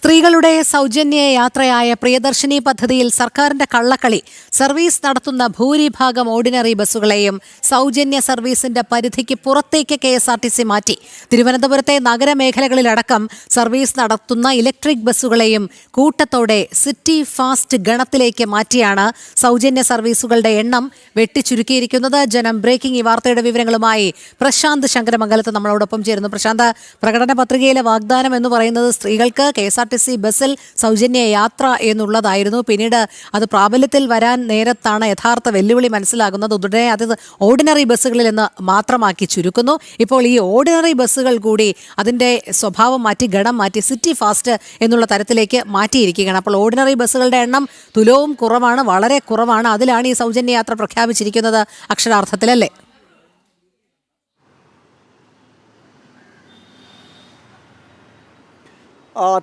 സ്ത്രീകളുടെ സൗജന്യ യാത്രയായ പ്രിയദർശിനി പദ്ധതിയിൽ സർക്കാരിന്റെ കള്ളക്കളി. സർവീസ് നടത്തുന്ന ഭൂരിഭാഗം ഓർഡിനറി ബസ്സുകളെയും സൗജന്യ സർവീസിന്റെ പരിധിക്ക് പുറത്തേക്ക് KSRTC മാറ്റി. തിരുവനന്തപുരത്തെ നഗരമേഖലകളിലടക്കം സർവീസ് നടത്തുന്ന ഇലക്ട്രിക് ബസ്സുകളെയും കൂട്ടത്തോടെ സിറ്റി ഫാസ്റ്റ് ഗണത്തിലേക്ക് മാറ്റിയാണ് സൗജന്യ സർവീസുകളുടെ എണ്ണം വെട്ടിച്ചുരുക്കിയിരിക്കുന്നത്. ജനം ബ്രേക്കിംഗ് ഈ വാർത്തയുടെ വിവരങ്ങളുമായി പ്രശാന്ത് ശങ്കരമംഗലത്ത് നമ്മളോടൊപ്പം ചേരുന്നു. പ്രശാന്ത്, പ്രകടന പത്രികയിലെ വാഗ്ദാനം എന്ന് പറയുന്നത് സ്ത്രീകൾക്ക് KSRTC ബസ്സിൽ സൗജന്യ യാത്ര എന്നുള്ളതായിരുന്നു. പിന്നീട് അത് പ്രാബല്യത്തിൽ വരാൻ നേരത്താണ് യഥാർത്ഥ വെല്ലുവിളി മനസ്സിലാകുന്നത്. ഉടനെ അത് ഓർഡിനറി ബസ്സുകളിൽ നിന്ന് മാത്രമാക്കി ചുരുക്കുന്നു. ഇപ്പോൾ ഈ ഓർഡിനറി ബസ്സുകൾ കൂടി അതിൻ്റെ സ്വഭാവം മാറ്റി, ഗണം മാറ്റി സിറ്റി ഫാസ്റ്റ് എന്നുള്ള തരത്തിലേക്ക് മാറ്റിയിരിക്കുകയാണ്. അപ്പോൾ ഓർഡിനറി ബസ്സുകളുടെ എണ്ണം തുലവും കുറവാണ്, വളരെ കുറവാണ്. അതിലാണ് ഈ സൗജന്യ യാത്ര പ്രഖ്യാപിച്ചിരിക്കുന്നത് അക്ഷരാർത്ഥത്തിലല്ലേ?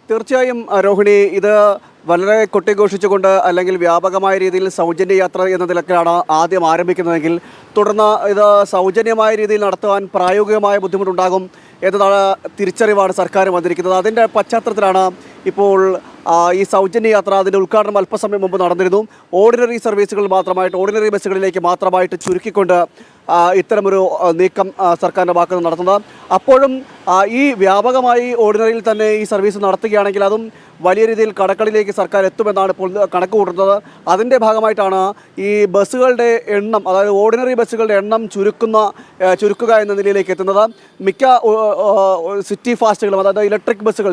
തീർച്ചയായും രോഹിണി, ഇത് വളരെ കൊട്ടിഘോഷിച്ചുകൊണ്ട് അല്ലെങ്കിൽ വ്യാപകമായ രീതിയിൽ സൗജന്യ യാത്ര എന്ന നിലക്കാണ് ആദ്യം ആരംഭിക്കുന്നതെങ്കിൽ തുടർന്ന് ഇത് സൗജന്യമായ രീതിയിൽ നടത്തുവാൻ പ്രായോഗികമായ ബുദ്ധിമുട്ടുണ്ടാകും എന്നതാണ് തിരിച്ചറിവാണ് സർക്കാർ വന്നിരിക്കുന്നത്. അതിൻ്റെ പശ്ചാത്തലത്തിലാണ് ഇപ്പോൾ ഈ സൗജന്യ യാത്ര, അതിൻ്റെ ഉദ്ഘാടനം അല്പസമയം മുമ്പ് നടന്നിരുന്നു. ഓർഡിനറി സർവീസുകൾ മാത്രമായിട്ട്, ഓർഡിനറി ബസ്സുകളിലേക്ക് മാത്രമായിട്ട് ചുരുക്കിക്കൊണ്ട് ഇത്തരമൊരു നീക്കം സർക്കാരിൻ്റെ ഭാഗത്ത് നിന്ന് നടത്തുന്നത്. അപ്പോഴും ഈ വ്യാപകമായി ഓർഡിനറിയിൽ തന്നെ ഈ സർവീസ് നടത്തുകയാണെങ്കിൽ അതും വലിയ രീതിയിൽ കടക്കളിലേക്ക് സർക്കാർ എത്തുമെന്നാണ് ഇപ്പോൾ കണക്ക് കൂട്ടുന്നത്. അതിൻ്റെ ഭാഗമായിട്ടാണ് ഈ ബസ്സുകളുടെ എണ്ണം, അതായത് ഓർഡിനറി ബസ്സുകളുടെ എണ്ണം ചുരുക്കുക എന്ന നിലയിലേക്ക് എത്തുന്നത്. മിക്ക സിറ്റി ഫാസ്റ്റുകളും, അതായത് ഇലക്ട്രിക് ബസ്സുകൾ,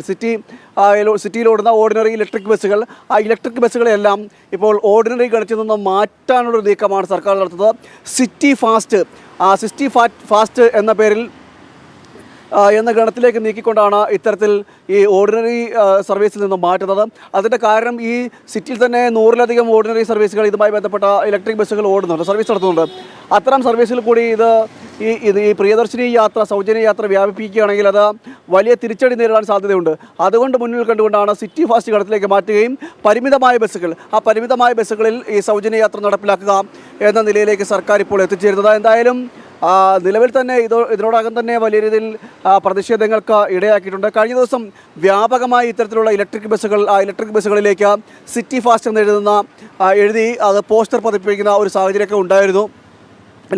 സിറ്റിയിലോടുന്ന ഓർഡിനറി ഇലക്ട്രിക് ബസ്സുകൾ, ആ ഇലക്ട്രിക് ബസ്സുകളെല്ലാം ഇപ്പോൾ ഓർഡിനറി ഗണത്തിൽ നിന്ന് മാറ്റാനുള്ളൊരു നീക്കമാണ് സർക്കാർ നടത്തുന്നത്. സിറ്റി ഫാസ്റ്റ് എന്ന പേരിൽ എന്ന ഗണത്തിലേക്ക് നീക്കിക്കൊണ്ടാണ് ഇത്തരത്തിൽ ഈ ഓർഡിനറി സർവീസിൽ നിന്ന് മാറ്റുന്നത്. അതിൻ്റെ കാരണം ഈ സിറ്റിയിൽ തന്നെ 100-ലധികം ഓർഡിനറി സർവീസുകൾ ഇതുമായി ബന്ധപ്പെട്ട ഇലക്ട്രിക് ബസ്സുകൾ ഓടുന്നുണ്ട്, സർവീസ് നടത്തുന്നുണ്ട്. അത്തരം സർവീസിൽ കൂടി ഈ പ്രിയദർശിനി യാത്ര, സൗജന്യ യാത്ര വ്യാപിപ്പിക്കുകയാണെങ്കിൽ അത് വലിയ തിരിച്ചടി നേരിടാൻ സാധ്യതയുണ്ട്. അതുകൊണ്ട് മുന്നിൽ കണ്ടുകൊണ്ടാണ് സിറ്റി ഫാസ്റ്റ് ഗണത്തിലേക്ക് മാറ്റുകയും പരിമിതമായ ബസ്സുകളിൽ ഈ സൗജന്യ യാത്ര നടപ്പിലാക്കുക എന്ന നിലയിലേക്ക് സർക്കാർ ഇപ്പോൾ എത്തിച്ചേരുന്നത്. എന്തായാലും നിലവിൽ തന്നെ ഇതിനോടകം തന്നെ വലിയ രീതിയിൽ പ്രതിഷേധങ്ങൾക്ക് ഇടയാക്കിയിട്ടുണ്ട്. കഴിഞ്ഞ ദിവസം വ്യാപകമായി ഇത്തരത്തിലുള്ള ഇലക്ട്രിക് ബസ്സുകളിലേക്ക് സിറ്റി ഫാസ്റ്റ് എന്ന് എഴുതി അത് പോസ്റ്റർ പതിപ്പിക്കുന്ന ഒരു സാഹചര്യമൊക്കെ ഉണ്ടായിരുന്നു,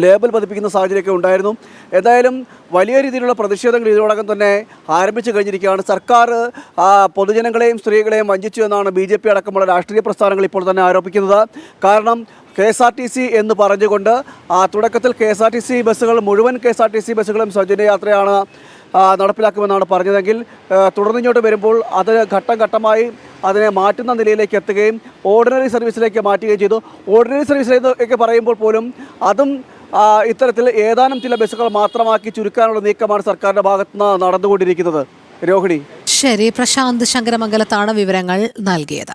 ലേബൽ പതിപ്പിക്കുന്ന സാഹചര്യമൊക്കെ ഉണ്ടായിരുന്നു. എന്തായാലും വലിയ രീതിയിലുള്ള പ്രതിഷേധങ്ങൾ ഇതിനോടകം തന്നെ ആരംഭിച്ചു കഴിഞ്ഞിരിക്കുകയാണ്. സർക്കാർ പൊതുജനങ്ങളെയും സ്ത്രീകളെയും വഞ്ചിച്ചു എന്നാണ് BJP അടക്കമുള്ള രാഷ്ട്രീയ പ്രസ്ഥാനങ്ങൾ ഇപ്പോൾ തന്നെ ആരോപിക്കുന്നത്. കാരണം KSRTC എന്ന് പറഞ്ഞുകൊണ്ട് തുടക്കത്തിൽ മുഴുവൻ KSRTC ബസ്സുകളും സൗജന്യ യാത്രയാണ് നടപ്പിലാക്കുമെന്നാണ് പറഞ്ഞതെങ്കിൽ തുടർന്നിങ്ങോട്ട് വരുമ്പോൾ അത് ഘട്ടം ഘട്ടമായി അതിനെ മാറ്റുന്ന നിലയിലേക്ക് എത്തുകയും ഓർഡിനറി സർവീസിലേക്ക് മാറ്റുകയും ചെയ്തു. ഓർഡിനറി സർവീസിലേക്ക് പറയുമ്പോൾ പോലും അതും ഇത്തരത്തിൽ ഏതാനും ചില ബസ്സുകൾ മാത്രമാക്കി ചുരുക്കാനുള്ള നീക്കമാണ് സർക്കാരിൻ്റെ ഭാഗത്തുനിന്ന് നടന്നുകൊണ്ടിരിക്കുന്നത്. രോഹിണി, ശരി. പ്രശാന്ത് ശങ്കരമംഗലത്താണ് വിവരങ്ങൾ നൽകിയത്.